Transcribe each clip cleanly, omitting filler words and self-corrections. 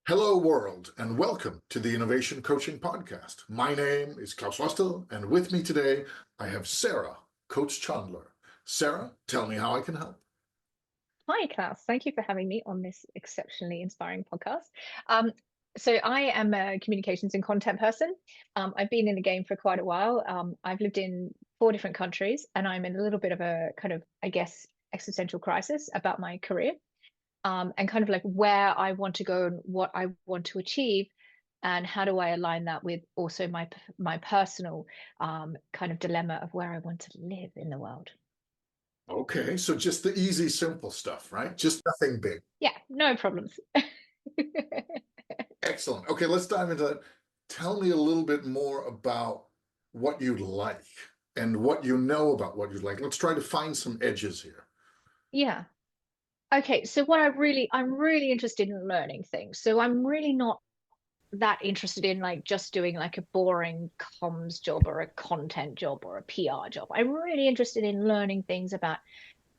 Hello, world, and welcome to the Innovation Coaching Podcast. My name is Klaus Wastel, and with me today, I have Sarah, Coach Chandler. Sarah, tell me how I can help. Hi, Klaus. Thank you for having me on this exceptionally inspiring podcast. Um, so I am a communications and content person. I've been in the game for quite a while. I've lived in 4 different countries, and I'm in a little bit of a kind of, I guess, existential crisis about my career, and kind of like where I want to go and what I want to achieve, and how do I align that with also my personal kind of dilemma of where I want to live in the world. Okay, so just the easy, simple stuff, right? Just nothing big. Yeah, no problems. Excellent. Okay, let's dive into that. Tell me a little bit more about what you like and what you know about what you like. Let's try to find some edges here. Yeah. Okay, so I'm really interested in learning things. So I'm really not that interested in like just doing like a boring comms job or a content job or a PR job. I'm really interested in learning things about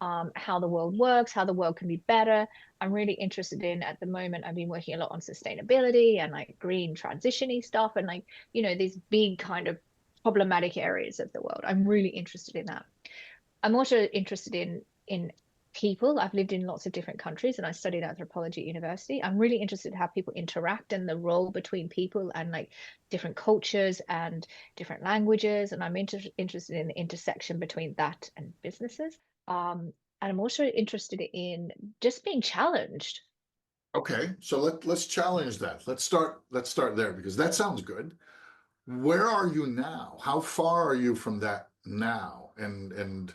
how the world works, how the world can be better. I'm really interested in at the moment, I've been working a lot on sustainability and like green transitiony stuff and like, these big kind of problematic areas of the world. I'm really interested in that. I'm also interested in people. I've lived in lots of different countries and I studied anthropology at university. I'm really interested in how people interact and the role between people and like different cultures and different languages. And I'm interested in the intersection between that and businesses. And I'm also interested in just being challenged. Okay, so let's challenge that. Let's start there because that sounds good. Where are you now? How far are you from that now? And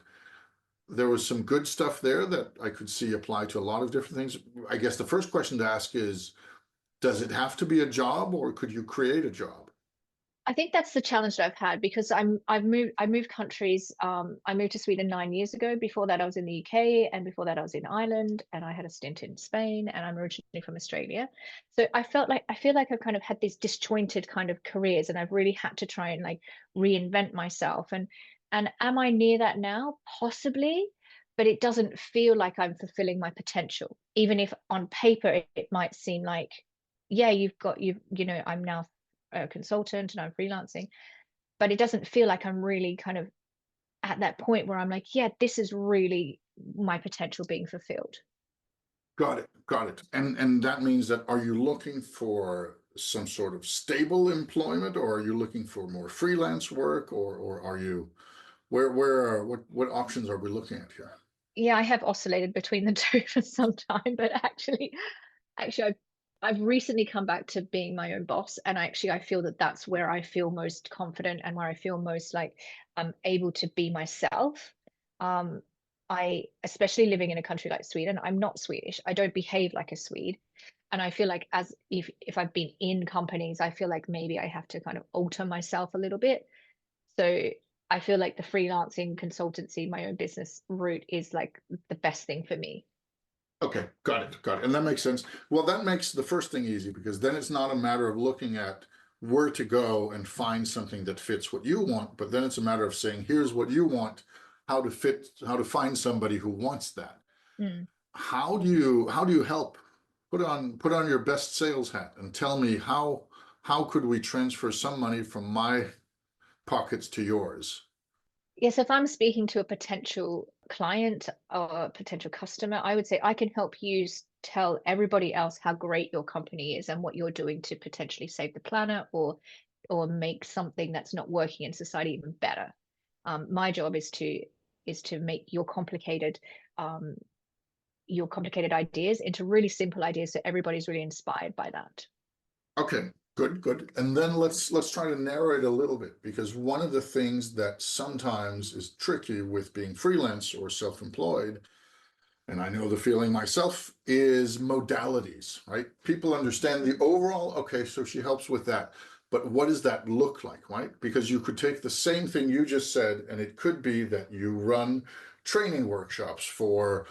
there was some good stuff there that I could see apply to a lot of different things. I guess the first question to ask is, does it have to be a job or could you create a job? I think that's the challenge that I've had because I moved countries. I moved to Sweden 9 years ago. Before that, I was in the UK, and before that, I was in Ireland, and I had a stint in Spain, and I'm originally from Australia. So I feel like I've kind of had these disjointed kind of careers, and I've really had to try and like reinvent myself. And am I near that now? Possibly, but it doesn't feel like I'm fulfilling my potential, even if on paper it might seem like, yeah, I'm now a consultant and I'm freelancing, but it doesn't feel like I'm really kind of at that point where I'm like, yeah, this is really my potential being fulfilled. Got it, got it. And that means that are you looking for some sort of stable employment or are you looking for more freelance work or are you what options are we looking at here? Yeah, I have oscillated between the two for some time, but actually, I've recently come back to being my own boss, and I feel that that's where I feel most confident and where I feel most like I'm able to be myself. Um, especially living in a country like Sweden, I'm not Swedish. I don't behave like a Swede, and I feel like as if I've been in companies, I feel like maybe I have to kind of alter myself a little bit. So I feel like the freelancing consultancy, my own business route is like the best thing for me. Okay, got it, got it. And that makes sense. Well, that makes the first thing easy because then it's not a matter of looking at where to go and find something that fits what you want, but then it's a matter of saying, here's what you want, how to find somebody who wants that. Mm. How do you help? Put on your best sales hat and tell me how could we transfer some money from my pockets to yours? Yes, if I'm speaking to a potential client or a potential customer, I would say I can help you tell everybody else how great your company is and what you're doing to potentially save the planet or make something that's not working in society even better. My job is to make um, your complicated ideas into really simple ideas so everybody's really inspired by that. Okay, good, good. And then let's try to narrow it a little bit because one of the things that sometimes is tricky with being freelance or self-employed, and I know the feeling myself, is modalities, right? People understand the overall, okay, so she helps with that. But what does that look like, right? Because you could take the same thing you just said, and it could be that you run training workshops for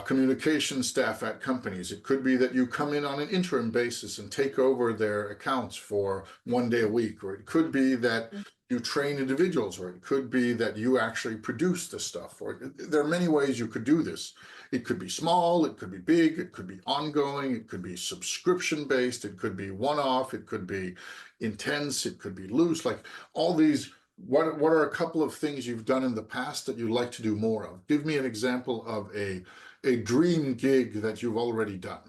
communication staff at companies. It could be that you come in on an interim basis and take over their accounts for 1 day a week, or it could be that you train individuals, or it could be that you actually produce the stuff, or there are many ways you could do this. It could be small, it could be big, it could be ongoing, it could be subscription based, it could be one-off, it could be intense, it could be loose. Like all these, what are a couple of things you've done in the past that you'd like to do more of? Give me an example of a dream gig that you've already done.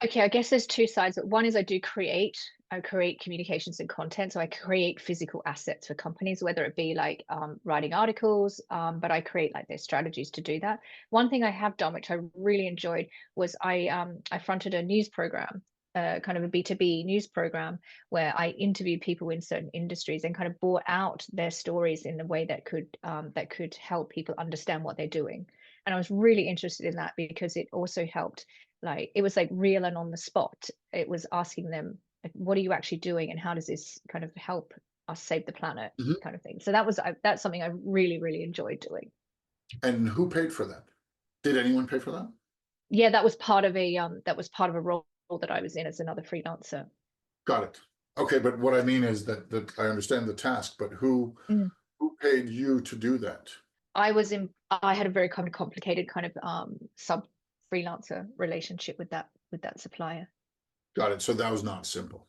Okay, I guess there's two sides. One is I create communications and content. So I create physical assets for companies, whether it be like writing articles, but I create like their strategies to do that. One thing I have done, which I really enjoyed, was I fronted a news program, kind of a B2B news program where I interviewed people in certain industries and kind of brought out their stories in a way that could help people understand what they're doing. And I was really interested in that because it also helped, like it was like real and on the spot. It was asking them, like, what are you actually doing and how does this kind of help us save the planet, Mhm. kind of thing. So that's something I really, really enjoyed doing. And who paid for that? Did anyone pay for that? Yeah, that was part of a role that I was in as another freelancer. Got it. Okay, but what I mean is that I understand the task, but Mm. who paid you to do that? I had a very kind of complicated kind of sub freelancer relationship with that supplier. Got it. So that was not simple.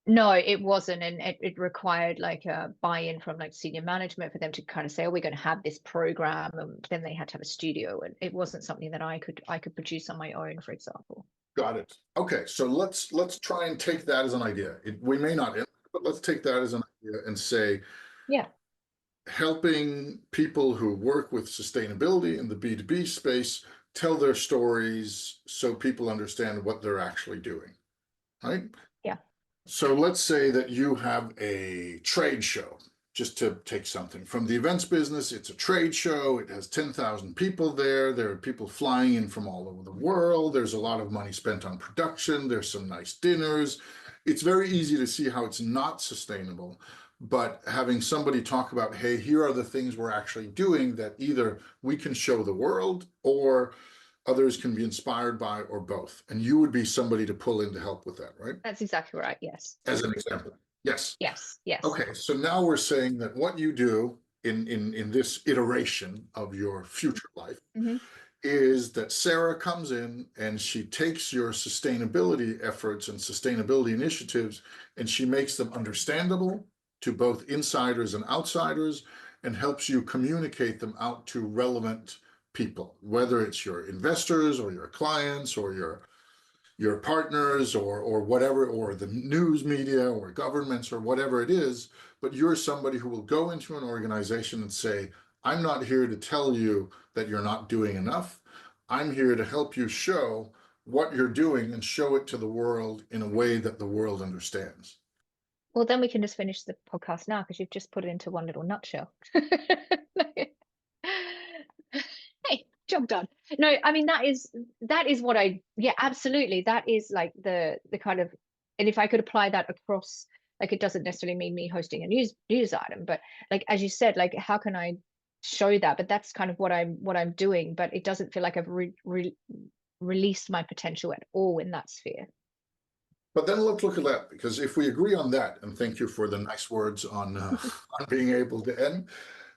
No, it wasn't, and it required like a buy-in from like senior management for them to kind of say, "Oh, we're going to have this program," and then they had to have a studio, and it wasn't something that I could produce on my own, for example. Got it. Okay, so let's try and take that as an idea. We may not, but let's take that as an idea and say Yeah, helping people who work with sustainability in the B2B space tell their stories so people understand what they're actually doing, right? yeah. So let's say that you have a trade show, just to take something from the events business. It's a trade show. It has 10,000 people there. There are people flying in from all over the world. There's a lot of money spent on production. There's some nice dinners. It's very easy to see how it's not sustainable. But having somebody talk about, hey, here are the things we're actually doing that either we can show the world or others can be inspired by, or both. And you would be somebody to pull in to help with that, right? That's exactly right. Yes, As an example. Yes. yes, yes. Okay, so now we're saying that what you do in this iteration of your future life Hmm. is that Sarah comes in and she takes your sustainability efforts and sustainability initiatives and she makes them understandable to both insiders and outsiders and helps you communicate them out to relevant people, whether it's your investors or your clients or your partners or whatever, or the news media or governments or whatever it is, but you're somebody who will go into an organization and say, I'm not here to tell you that you're not doing enough. I'm here to help you show what you're doing and show it to the world in a way that the world understands. Well, then we can just finish the podcast now because you've just put it into one little nutshell. Hey, job done. No, I mean that is what I, yeah, absolutely. That is like the kind of, and if I could apply that across, like it doesn't necessarily mean me hosting a news item, but like as you said, like how can I show that? But that's kind of what I'm doing, but it doesn't feel like I've released my potential at all in that sphere. But then let's look at that, because if we agree on that, and thank you for the nice words on on being able to end,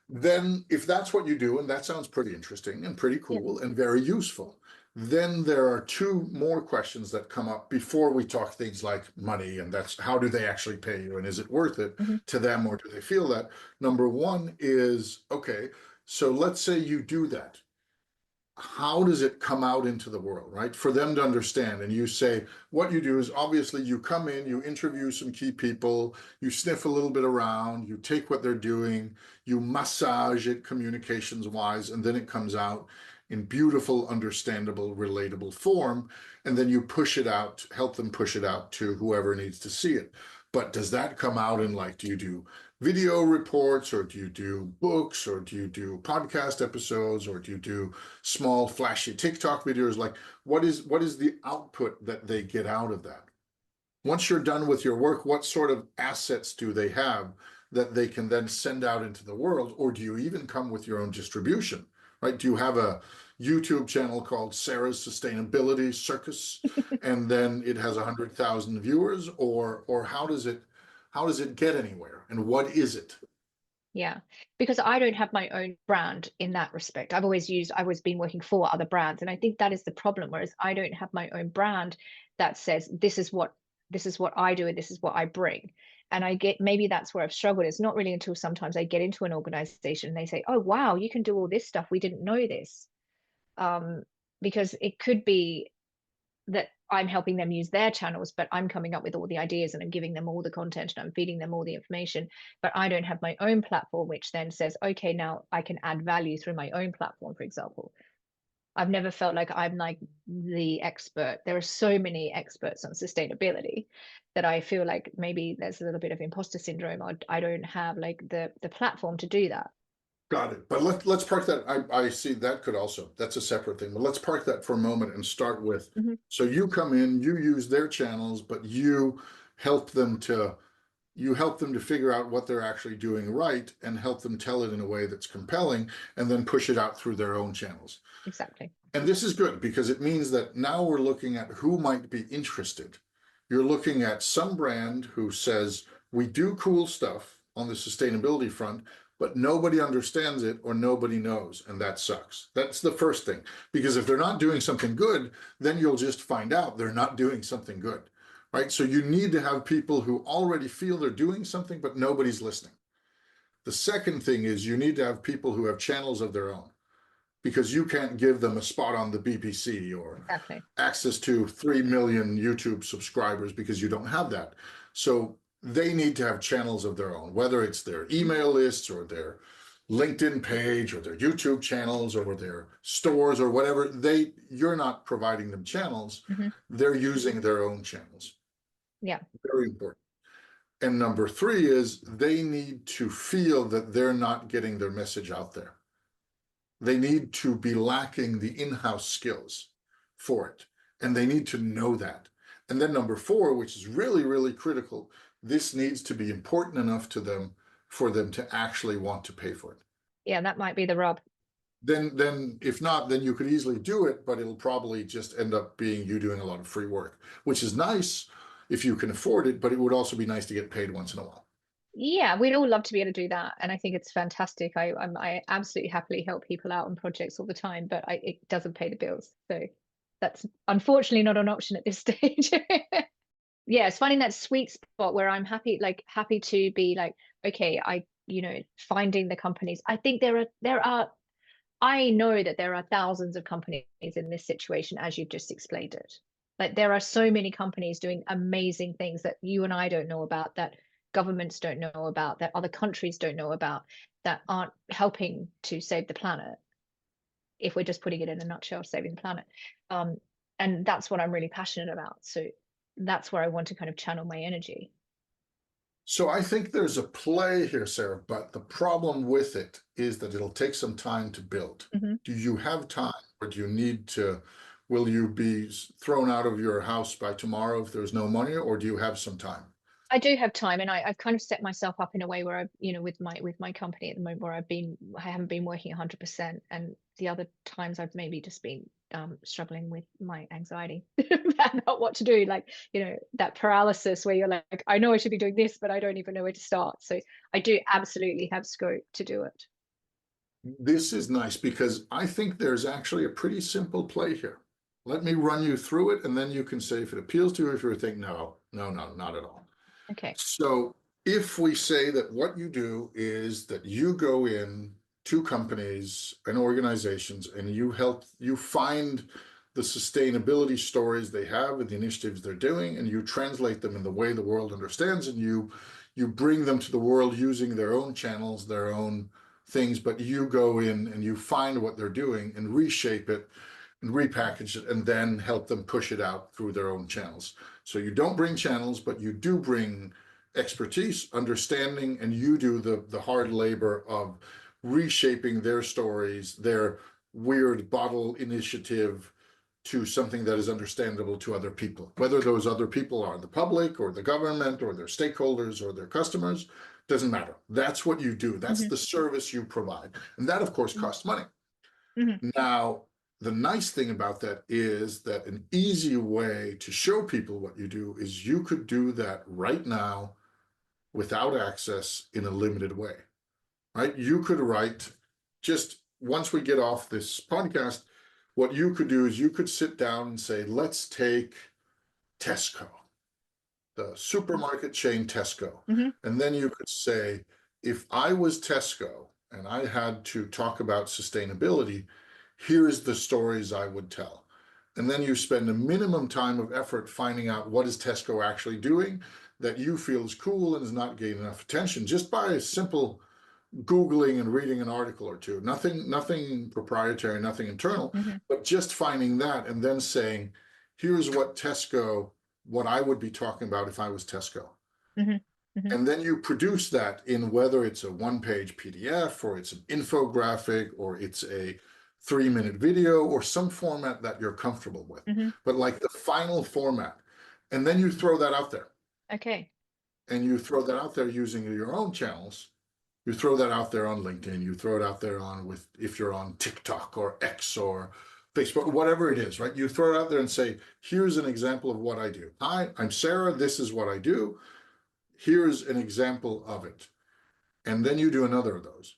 then if that's what you do, and that sounds pretty interesting and pretty Yeah. cool and very useful, then there are two more questions that come up before we talk things like money, and that's how do they actually pay you and is it worth it Hmm. to them or do they feel that? Number one is, okay, so let's say you do that, how does it come out into the world, right? For them to understand. And you say, what you do is obviously you come in, you interview some key people, you sniff a little bit around, you take what they're doing, you massage it communications wise, and then it comes out in beautiful, understandable, relatable form. And then you push it out, help them push it out to whoever needs to see it. But does that come out in, like, do you do video reports, or do you do books, or do you do podcast episodes, or do you do small flashy TikTok videos? Like, what is the output that they get out of that? Once you're done with your work, what sort of assets do they have that they can then send out into the world? Or do you even come with your own distribution, right? Do you have a YouTube channel called Sarah's Sustainability Circus, and then it has 100,000 viewers? Or how does it get anywhere? And what is it? Yeah, because I don't have my own brand in that respect. I've always been working for other brands, and I think that is the problem. Whereas I don't have my own brand that says this is what I do and this is what I bring. And I get maybe that's where I've struggled. It's not really until sometimes I get into an organization and they say, "Oh, wow, you can do all this stuff. We didn't know this." Um, because it could be that I'm helping them use their channels, but I'm coming up with all the ideas and I'm giving them all the content and I'm feeding them all the information. But I don't have my own platform, which then says, okay, now I can add value through my own platform, for example. I've never felt like I'm like the expert. There are so many experts on sustainability that I feel like maybe there's a little bit of imposter syndrome. I don't have like the platform to do that. Got it. But let's park that. I see that could also, that's a separate thing, but let's park that for a moment and start with, Mhm. so you come in, you use their channels, but help them to you help them to figure out what they're actually doing right and help them tell it in a way that's compelling and then push it out through their own channels. Exactly. And this is good because it means that now we're looking at who might be interested. You're looking at some brand who says, we do cool stuff on the sustainability front, but nobody understands it or nobody knows. And that sucks. That's the first thing. Because if they're not doing something good, then you'll just find out they're not doing something good. Right. So you need to have people who already feel they're doing something, but nobody's listening. The second thing is you need to have people who have channels of their own because you can't give them a spot on the BBC or Exactly. access to 3 million YouTube subscribers because you don't have that. So they need to have channels of their own, whether it's their email lists or their LinkedIn page or their YouTube channels or their stores or whatever. You're not providing them channels. Hmm. They're using their own channels. Yeah. Very important. And number three is they need to feel that they're not getting their message out there. They need to be lacking the in-house skills for it. And they need to know that. And then number four, which is really, really critical, this needs to be important enough to them for them to actually want to pay for it. Yeah, that might be the rub. Then if not, then you could easily do it, but it'll probably just end up being you doing a lot of free work, which is nice if you can afford it, but it would also be nice to get paid once in a while. Yeah, we'd all love to be able to do that, and I think it's fantastic. I absolutely happily help people out on projects all the time, but it doesn't pay the bills, so that's unfortunately not an option at this stage. Yeah, it's finding that sweet spot where I'm happy to be like, okay, finding the companies. I think there are I know that there are thousands of companies in this situation, as you've just explained it. Like there are so many companies doing amazing things that you and I don't know about, that governments don't know about, that other countries don't know about, that aren't helping to save the planet. If we're just putting it in a nutshell, saving the planet. Um, and that's what I'm really passionate about. So that's where I want to kind of channel my energy. So I think there's a play here, Sarah, but the problem with it is that it'll take some time to build. Mhm. Do you have time or do you will you be thrown out of your house by tomorrow if there's no money, or do you have some time? I do have time, and I've kind of set myself up in a way where I've, with my company at the moment, where I haven't been working 100%, and the other times I've maybe just been struggling with my anxiety about what to do, like that paralysis where you're like, I know I should be doing this, but I don't even know where to start. So I do absolutely have scope to do it. This is nice because I think there's actually a pretty simple play here. Let me run you through it and then you can say if it appeals to you, if you think, no, no, no, not at all. Okay. So if we say that what you do is that you go in to companies and organizations and you find the sustainability stories they have and the initiatives they're doing, and you translate them in the way the world understands, and you bring them to the world using their own channels, their own things, but you go in and you find what they're doing and reshape it and repackage it and then help them push it out through their own channels. So you don't bring channels, but you do bring expertise, understanding, and you do the hard labor of reshaping their stories, their weird bottle initiative to something that is understandable to other people, whether those other people are the public or the government or their stakeholders or their customers, doesn't matter. That's what you do. That's Hmm. the service you provide. And that, of course, costs money. Hmm. Now, the nice thing about that is that an easy way to show people what you do is you could do that right now without access in a limited way. right? You could write, just once we get off this podcast, what you could do is you could sit down and say, let's take Tesco, the supermarket chain Tesco. Hmm. And then you could say, if I was Tesco and I had to talk about sustainability, here's the stories I would tell. And then you spend a minimum time of effort finding out what is Tesco actually doing that you feel is cool and is not getting enough attention just by a simple Googling and reading an article or two. Nothing proprietary, nothing internal, Hmm. but just finding that and then saying, here's what Tesco, what I would be talking about if I was Tesco. Hmm. Hmm. And then you produce that in whether it's a one-page PDF or it's an infographic or it's a 3-minute video or some format that you're comfortable with, Hmm. but like the final format. And then you throw that out there. Okay. And you throw that out there using your own channels. You throw that out there on LinkedIn. You throw it out there on with, if you're on TikTok or X or Facebook, whatever it is, right? You throw it out there and say, here's an example of what I do. Hi, I'm Sarah. This is what I do. Here's an example of it. And then you do another of those.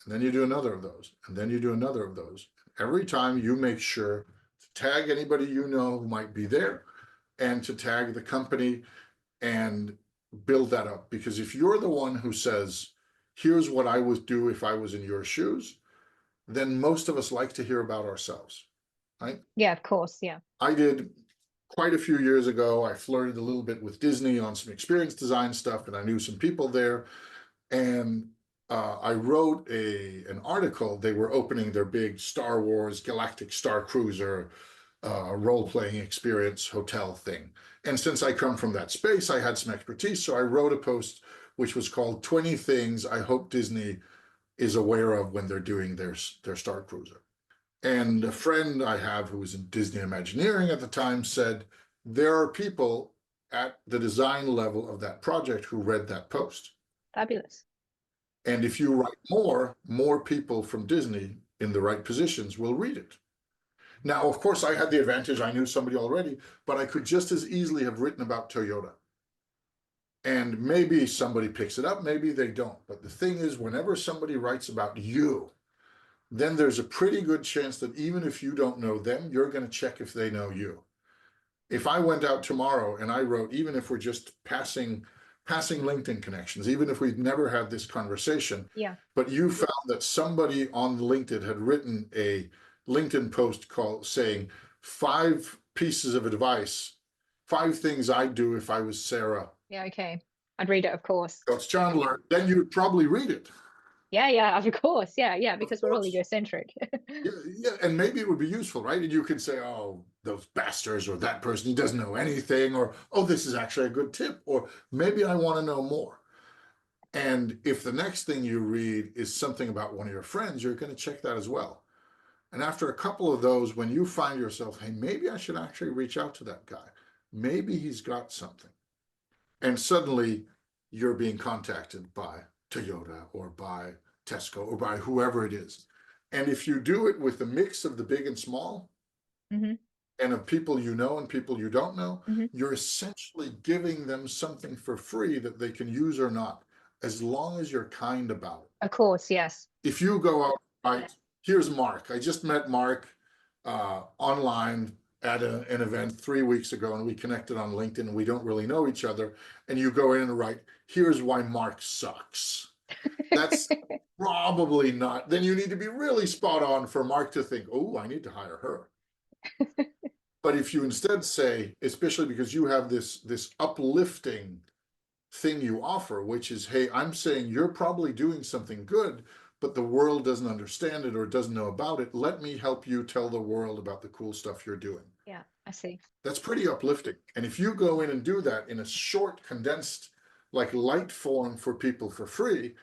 And then you do another of those. And then you do another of those. Every time you make sure to tag anybody you know who might be there and to tag the company and build that up. Because if you're the one who says, here's what I would do if I was in your shoes, then most of us like to hear about ourselves, right? Yeah, of course. Yeah. I did quite a few years ago. I flirted a little bit with Disney on some experience design stuff, and I knew some people there. And I wrote an article. They were opening their big Star Wars Galactic Star Cruiser role-playing experience hotel thing. And since I come from that space, I had some expertise. So I wrote a post which was called 20 Things I Hope Disney is Aware of when they're doing their Star Cruiser. And a friend I have who was in Disney Imagineering at the time said, there are people at the design level of that project who read that post. Fabulous. And if you write more people from Disney in the right positions will read it. Now, of course, I had the advantage, I knew somebody already, but I could just as easily have written about Toyota. And maybe somebody picks it up, maybe they don't. But the thing is, whenever somebody writes about you, then there's a pretty good chance that even if you don't know them, you're going to check if they know you. If I went out tomorrow and I wrote, even if we're just passing LinkedIn connections, even if we've never had this conversation, Yeah. but you found that somebody on LinkedIn had written a LinkedIn post called saying 5 pieces of advice, 5 things I'd do if I was Sarah Yeah. Okay. I'd read it, of course. Coates Chandler, then you'd probably read it. Yeah. Yeah. Of course. Yeah. Yeah. Of Because we're all course. egocentric. Yeah, yeah, and maybe it would be useful, right? And you could say, oh, those bastards, or that person, he doesn't know anything, or oh, this is actually a good tip, or maybe I want to know more. And if the next thing you read is something about one of your friends, you're going to check that as well. And after a couple of those, when you find yourself, hey, maybe I should actually reach out to that guy. Maybe he's got something. And suddenly you're being contacted by Toyota or by Tesco or by whoever it is. And if you do it with a mix of the big and small, Hmm. and of people you know and people you don't know, Hmm. you're essentially giving them something for free that they can use or not, as long as you're kind about it. Of course. Yes. If you go out, right, here's Mark. I just met Mark online at an event 3 weeks ago, and we connected on LinkedIn, and we don't really know each other. And you go in and write, here's why Mark sucks. That's probably not. Then you need to be really spot on for Mark to think, oh, I need to hire her. But if you instead say, especially because you have this uplifting thing you offer, which is, hey, I'm saying you're probably doing something good, but the world doesn't understand it or doesn't know about it. Let me help you tell the world about the cool stuff you're doing. Yeah. I see. That's pretty uplifting. And if you go in and do that in a short, condensed, like light form for people for free,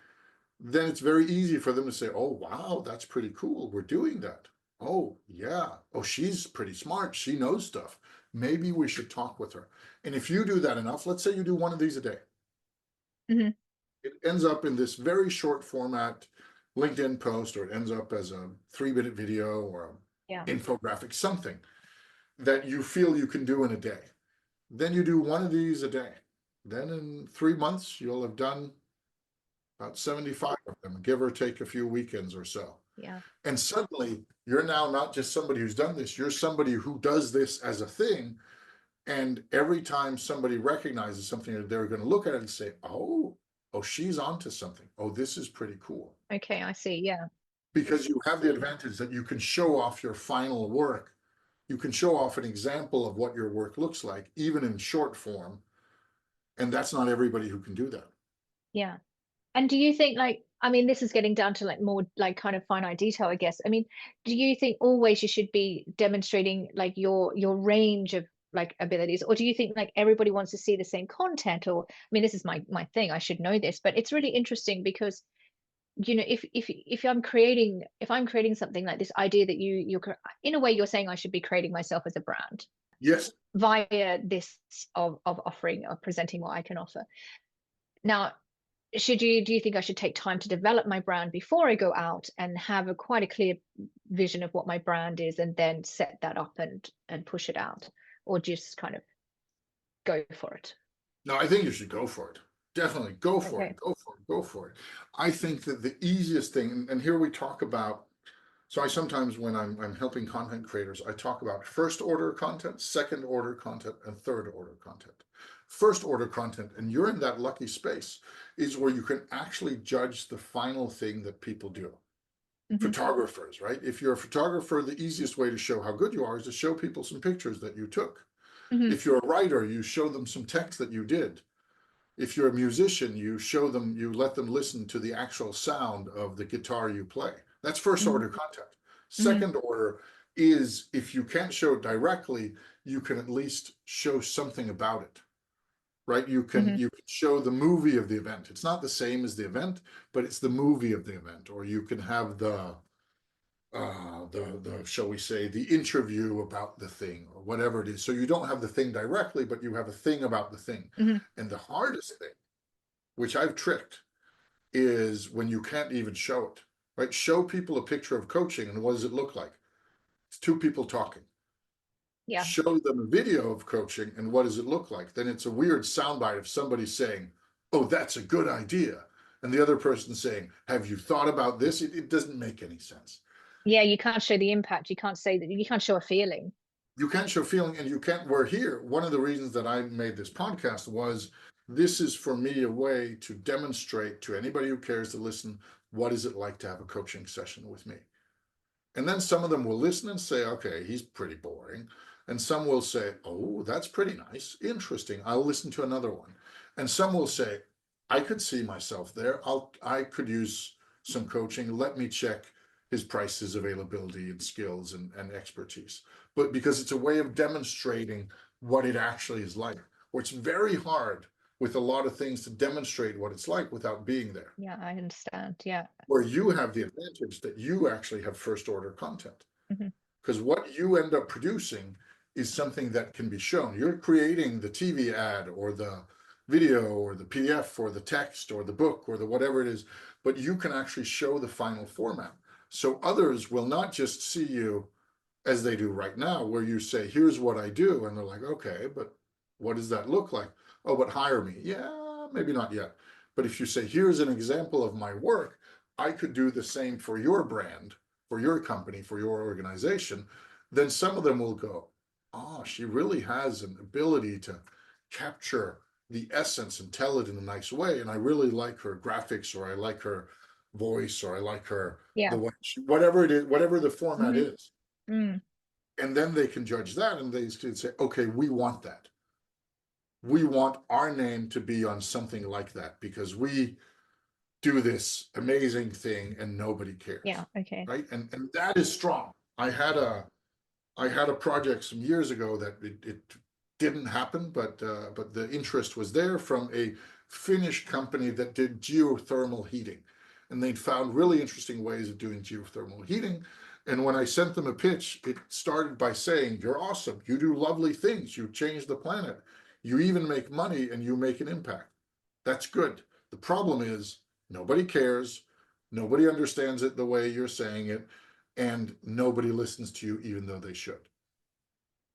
then it's very easy for them to say, oh, wow, that's pretty cool. We're doing that. Oh, yeah. Oh, she's pretty smart. She knows stuff. Maybe we should talk with her. And if you do that enough, let's say you do one of these a day, Hmm. it ends up in this very short format LinkedIn post, or it ends up as a 3-minute video or Yeah. an infographic, something that you feel you can do in a day. Then you do one of these a day. Then in 3 months, you'll have done about 75 of them, give or take a few weekends or so. Yeah. And suddenly you're now not just somebody who's done this, you're somebody who does this as a thing. And every time somebody recognizes something, they're going to look at it and say, oh, she's onto something. Oh, this is pretty cool. Okay, I see. Yeah. Because you have the advantage that you can show off your final work. You can show off an example of what your work looks like, even in short form. And that's not everybody who can do that. Yeah. And do you think like, I mean, this is getting down to like more like kind of finite detail, I guess. I mean, do you think always you should be demonstrating like your range of like abilities, or do you think like everybody wants to see the same content? Or I mean, this is my thing. I should know this, but it's really interesting because if I'm creating something like this idea that in a way you're saying I should be creating myself as a brand Yes. via this of offering or presenting what I can offer. Now, do you think I should take time to develop my brand before I go out and have quite a clear vision of what my brand is and then set that up and push it out, or just kind of go for it? No, I think you should go for it. Definitely go for it. Okay. Go for it. Go for it. I think that the easiest thing, and here we talk about, so I sometimes when I'm helping content creators, I talk about first order content, second order content, and third order content. First order content, and you're in that lucky space, is where you can actually judge the final thing that people do. Hmm. Photographers, right? If you're a photographer, the easiest way to show how good you are is to show people some pictures that you took. Hmm. If you're a writer, you show them some text that you did. If you're a musician, you let them listen to the actual sound of the guitar you play. That's first Hmm. order content. Hmm. Second order is if you can't show it directly, you can at least show something about it, right? Hmm. You can show the movie of the event. It's not the same as the event, but it's the movie of the event. Or you can have the shall we say the interview about the thing or whatever it is. So you don't have the thing directly, but you have a thing about the thing. Hmm. And the hardest thing, which I've tricked, is when you can't even show it, right? Show people a picture of coaching and what does it look like? It's two people talking. Yeah. Show them a video of coaching and what does it look like? Then it's a weird soundbite of somebody saying, oh, that's a good idea. And the other person saying, have you thought about this? It doesn't make any sense. Yeah, you can't show the impact. You can't say that, you can't show a feeling. You can't show feeling and you can't, we're here. One of the reasons that I made this podcast was this is for me a way to demonstrate to anybody who cares to listen, what is it like to have a coaching session with me? And then some of them will listen and say, okay, he's pretty boring. And some will say, oh, that's pretty nice, interesting, I'll listen to another one. And some will say, I could see myself there, I could use some coaching, let me check his prices, availability, and skills and expertise. But because it's a way of demonstrating what it actually is like, or it's very hard with a lot of things to demonstrate what it's like without being there, Yeah, I understand. Yeah. where you have the advantage that you actually have first order content. Hmm. Because what you end up producing is something that can be shown. You're creating the TV ad or the video or the PDF or the text or the book or the whatever it is, but you can actually show the final format. So others will not just see you as they do right now, where you say, here's what I do. And they're like, okay, but what does that look like? Oh, but hire me. Yeah, maybe not yet. But if you say, here's an example of my work, I could do the same for your brand, for your company, for your organization, then some of them will go, oh, she really has an ability to capture the essence and tell it in a nice way. And I really like her graphics, or I like her voice, or I like her, the Yeah. way whatever it is, whatever the format Hmm. is. Mm. And then they can judge that and they can say, okay, we want that. We want our name to be on something like that because we do this amazing thing and nobody cares. Yeah. Okay. Right. And that is strong. I had a project some years ago that it didn't happen, but the interest was there from a Finnish company that did geothermal heating, and they'd found really interesting ways of doing geothermal heating. And when I sent them a pitch, it started by saying, "You're awesome. You do lovely things. You change the planet. You even make money, and you make an impact. That's good. The problem is nobody cares. Nobody understands it the way you're saying it and nobody listens to you even though they should.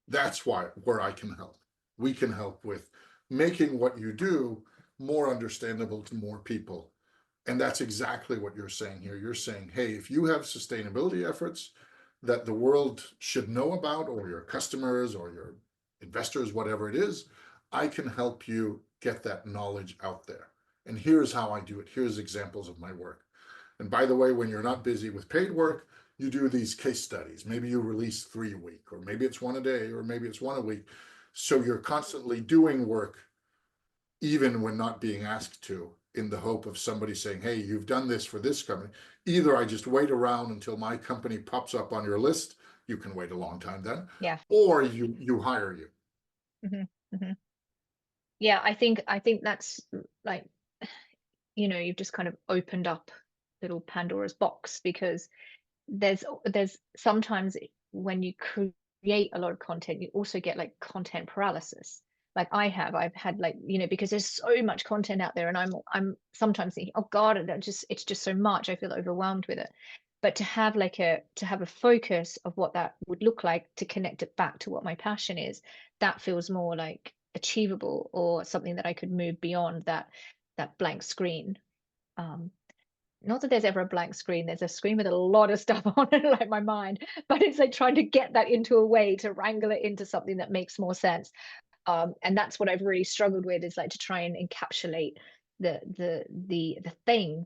That's where I can help. We can help with making what you do more understandable to more people And that's exactly what you're saying here. You're saying, hey, if you have sustainability efforts that the world should know about, or your customers or your investors, whatever it is, I can help you get that knowledge out there. And here's how I do it. Here's examples of my work. And by the way, when you're not busy with paid work, you do these case studies. Maybe you release 3 a week, or maybe it's one a day, or maybe it's one a week. So you're constantly doing work, even when not being asked to, in the hope of somebody saying, hey, you've done this for this company. Either I just wait around until my company pops up on your list, you can wait a long time then, Yeah. or you hire you. Hmm. Hmm. Yeah, I think that's like, you've just kind of opened up little Pandora's box, because there's sometimes when you create a lot of content, you also get like content paralysis. Like I've had, like, because there's so much content out there, and I'm sometimes thinking, oh God, it's just so much. I feel overwhelmed with it. But to have a focus of what that would look like, to connect it back to what my passion is, that feels more like achievable, or something that I could move beyond that blank screen. Um, Not that there's ever a blank screen. There's a screen with a lot of stuff on it, like my mind. But it's like trying to get that into a way to wrangle it into something that makes more sense. And that's what I've really struggled with, is like to try and encapsulate the thing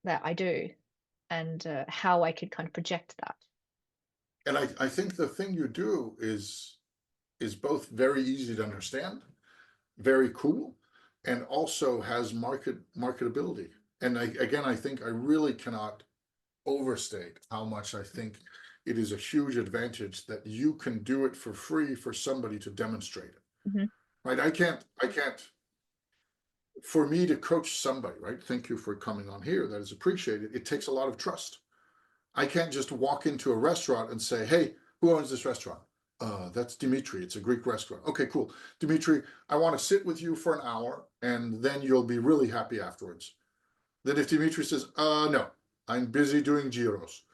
that I do, and how I could kind of project that. And I think the thing you do is both very easy to understand, very cool, and also has marketability. And again, I think I really cannot overstate how much I think it is a huge advantage that you can do it for free for somebody to demonstrate it. Hmm. Right? I can't, for me to coach somebody, right? Thank you for coming on here. That is appreciated. It takes a lot of trust. I can't just walk into a restaurant and say, hey, who owns this restaurant? That's Dimitri. It's a Greek restaurant. Okay, cool. Dimitri, I want to sit with you for an hour, and then you'll be really happy afterwards. Then if Dimitri says, no, I'm busy doing gyros,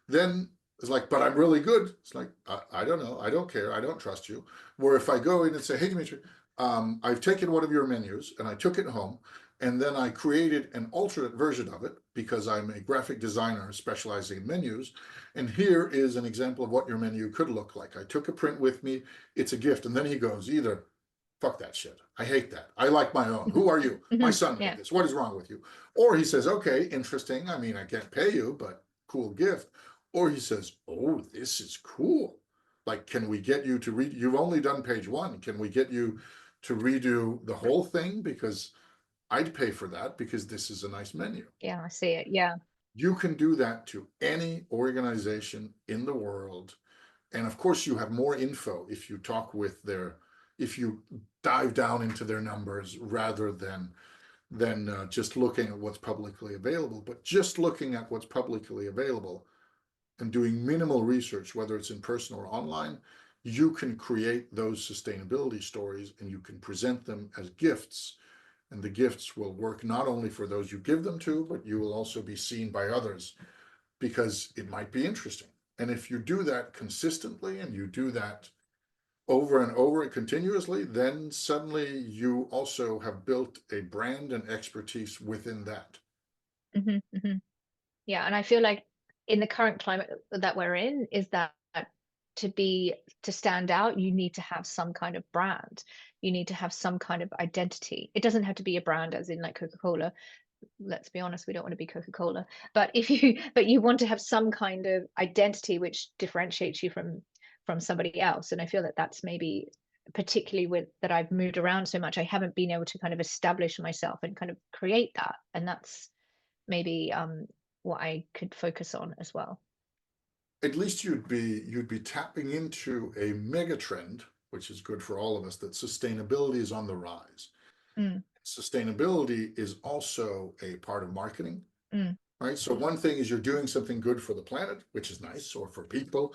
then it's like, but I'm really good. It's like, I don't know. I don't care. I don't trust you. Where if I go in and say, hey, Dimitri, I've taken one of your menus and I took it home, and then I created an alternate version of it because I'm a graphic designer specializing in menus. And here is an example of what your menu could look like. I took a print with me. It's a gift. And then he goes, either fuck that shit. I hate that. I like my own. Who are you? My Hmm. son made Yeah. this. What is wrong with you? Or he says, okay, interesting. I mean, I can't pay you, but cool gift. Or he says, oh, this is cool. Like, can we get you to read? You've only done page one. Can we get you to redo the whole thing? Because I'd pay for that because this is a nice menu. Yeah, I see it. Yeah. You can do that to any organization in the world. And of course, you have more info if you talk with if you dive down into their numbers rather than just looking at what's publicly available. But just looking at what's publicly available and doing minimal research, whether it's in person or online, you can create those sustainability stories and you can present them as gifts. And the gifts will work not only for those you give them to, but you will also be seen by others because it might be interesting. And if you do that consistently and you do that over and over and continuously, then suddenly you also have built a brand and expertise within that. Hmm. Hmm. Yeah, and I feel like in the current climate that we're in, is that to stand out, you need to have some kind of brand. You need to have some kind of identity. It doesn't have to be a brand as in like Coca-Cola. Let's be honest, we don't want to be Coca-Cola. But you want to have some kind of identity which differentiates you from somebody else. And I feel that that's maybe, particularly with that I've moved around so much, I haven't been able to kind of establish myself and kind of create that. And that's maybe what I could focus on as well. At least you'd be tapping into a mega trend, which is good for all of us, that sustainability is on the rise. Mm, Sustainability is also a part of marketing, mm, right? So one thing is you're doing something good for the planet, which is nice, or for people,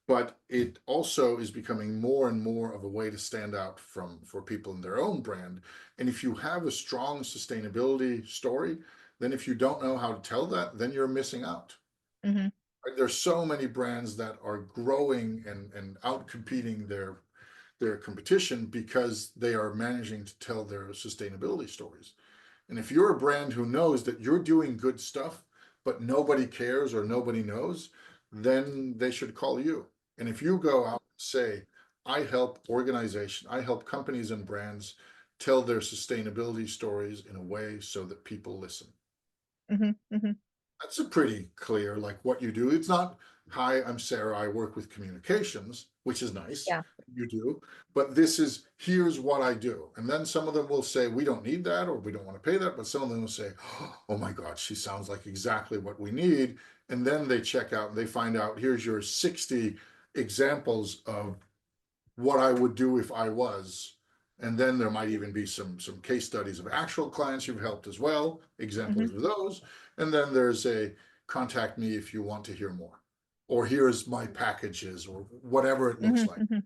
but it also is becoming more and more of a way to stand out for people in their own brand. And if you have a strong sustainability story, then if you don't know how to tell that, then you're missing out. hmm. Right? There's so many brands that are growing and out competing their competition because they are managing to tell their sustainability stories. And if you're a brand who knows that you're doing good stuff, but nobody cares or nobody knows, then they should call you. And if you go out and say, I help I help companies and brands tell their sustainability stories in a way so that people listen. Hmm. Hmm. That's a pretty clear, like what you do. It's not, hi, I'm Sarah, I work with communications, which is nice. Yeah. You do, but this is, here's what I do. And then some of them will say, we don't need that, or we don't want to pay that. But some of them will say, oh my God, she sounds like exactly what we need. And then they check out and they find out, here's your 60 examples of what I would do if I was. And then there might even be some case studies of actual clients you've helped as well, Hmm. examples of those. And then there's a contact me if you want to hear more, or here's my packages, or whatever it looks Hmm. like. Hmm.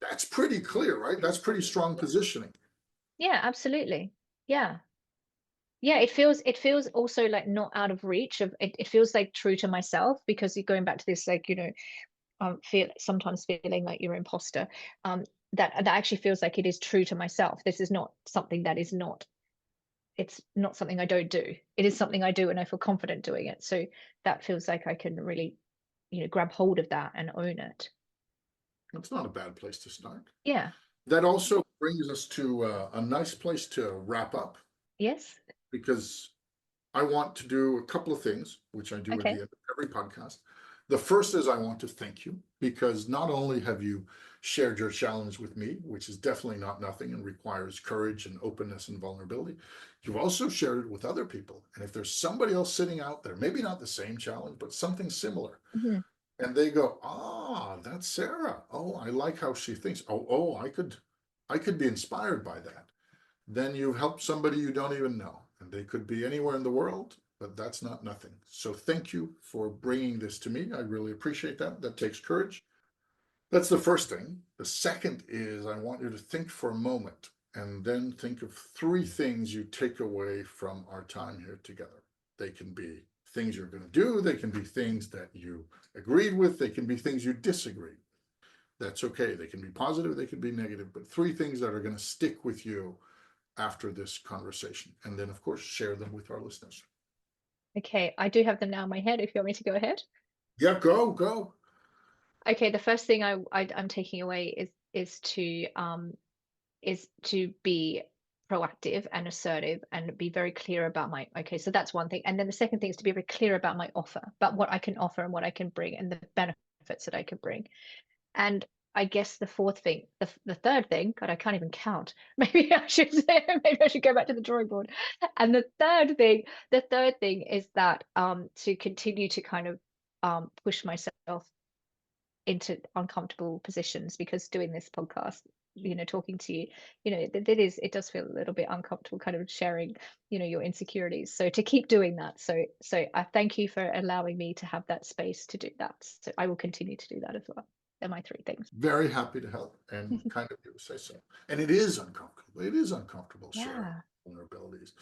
That's pretty clear, right? That's pretty strong positioning. Yeah, absolutely. Yeah. Yeah, it feels also like not out of reach of it, it feels like true to myself because you're going back to this like, feel sometimes feeling like you're an imposter. Um, that actually feels like it is true to myself. This is not something that is not it's not something I don't do. It is something I do and I feel confident doing it. So that feels like I can really, grab hold of that and own it. That's not a bad place to start. Yeah. That also brings us to a nice place to wrap up, Yes. because I want to do a couple of things, which I do at the Okay. end of every podcast. The first is I want to thank you, because not only have you shared your challenge with me, which is definitely not nothing and requires courage and openness and vulnerability, you've also shared it with other people. And if there's somebody else sitting out there, maybe not the same challenge, but something similar, Hmm. and they go, ah, that's Sarah. Oh, I like how she thinks. Oh, I could be inspired by that. Then you've helped somebody you don't even know, and they could be anywhere in the world, but that's not nothing. So thank you for bringing this to me. I really appreciate that. That takes courage. That's the first thing. The second is I want you to think for a moment and then think of three things you take away from our time here together. They can be things you're going to do, they can be things that you agreed with, they can be things you disagree. That's okay. They can be positive, they can be negative, but three things that are going to stick with you after this conversation. And then, of course, share them with our listeners. Okay. I do have them now in my head if you want me to go ahead. Yeah, go, go. Okay, the first thing I'm taking away is to be proactive and assertive and be very clear about my okay, so that's one thing. And then the second thing is to be very clear about my offer, about what I can offer and what I can bring and the benefits that I can bring. And I guess the fourth thing, the third thing, God, I can't even count. Maybe I should say, maybe I should go back to the drawing board. And the third thing is that to continue to kind of push myself into uncomfortable positions because doing this podcast, talking to you, it does feel a little bit uncomfortable kind of sharing, your insecurities. So to keep doing that. So I thank you for allowing me to have that space to do that. So I will continue to do that as well. They're my three things. Very happy to help, and kind of you say so. And it is uncomfortable. It is uncomfortable sharing Yeah. vulnerabilities.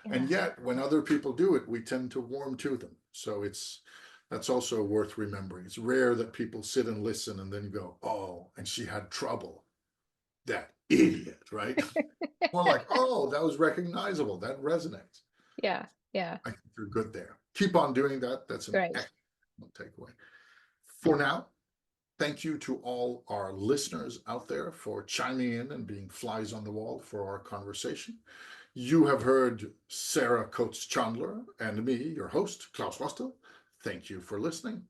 And Yeah. yet, when other people do it, we tend to warm to them. So that's also worth remembering. It's rare that people sit and listen and then go, oh, and she had trouble. That idiot, right? More like, oh, that was recognizable. That resonates. Yeah. Yeah. I think you're good there. Keep on doing that. That's an Great. excellent takeaway. For now, thank you to all our listeners out there for chiming in and being flies on the wall for our conversation. You have heard Sarah Coates Chandler and me, your host, Klaus Rostel. Thank you for listening.